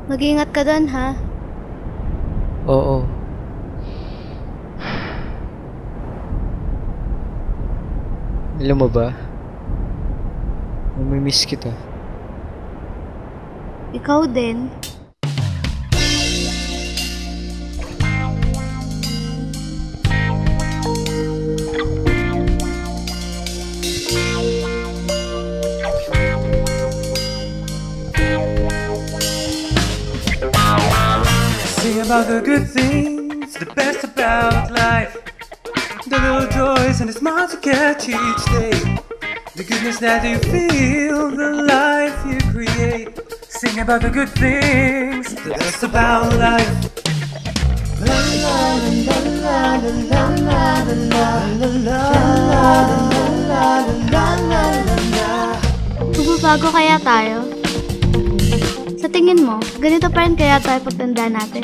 Mag-iingat ka doon, ha? Oo. Alam mo ba? Mamimiss kita. Ikaw din. Sing about the good things, the best about life, the little joys and the smiles you catch each day, the goodness that you feel, the life you create. Sing about the good things, the best about life. La la la la la la la la la la la la la. Magbabago kaya tayo? Sa tingin mo, ganito pa rin kaya tayo pagtanda natin?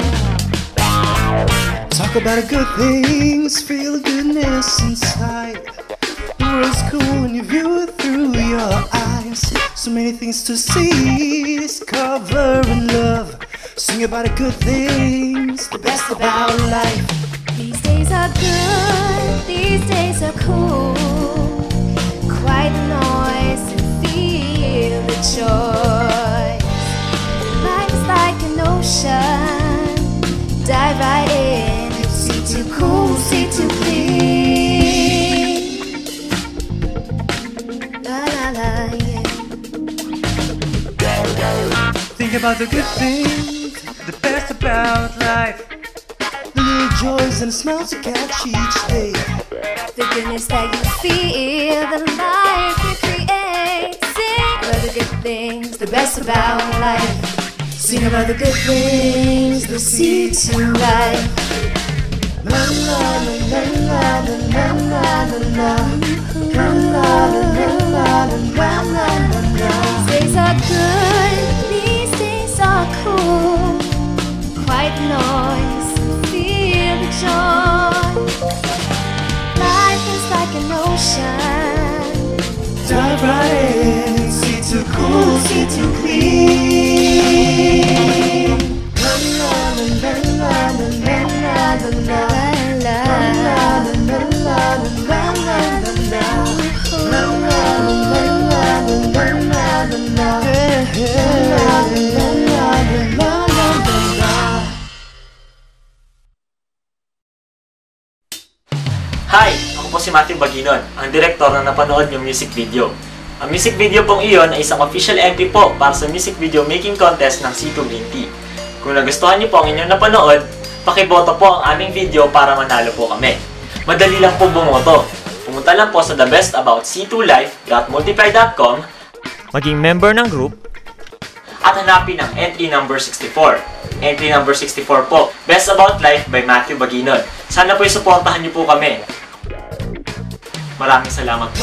Talk about the good things, feel goodness inside. The world's cool when you view it through your eyes. So many things to see, discover and love. Sing about the good things, the best about life. These days are good, these days are cool. Quiet noise and feel the joy. Life is like an ocean, dive right in. Sea too cool, sea too clean. La la la, yeah. Think about the good things, the best about life. The little joys and the smiles you catch each day. The goodness that you feel, the life you create. Sing about the good things, the best about life. Sing about the good things, the sea to life. La la la la la la la la la la la la la la. These days are good, these days are cool. Quiet noise, feel the joy. Life is like an ocean. Dive right in, sea too cool, sea too clean. La la la la la la la la la Hi! Ako po si Matthew Baginon, ang direktor na napanood yung music video. Ang music video pong iyon ay isang official entry po para sa music video making contest ng C2 Green Tea. Kung nagustuhan niyo po ang inyong napanood, pakiboto po ang aming video para manalo po kami. Madali lang po bumoto. Pumunta lang po sa thebestabout2life.multiply.com, maging member ng group, at hanapin ang entry number 64. Entry number 64 po, Best About Life by Matthew Baginon. Sana po isuportahan niyo po kami. Maraming salamat po.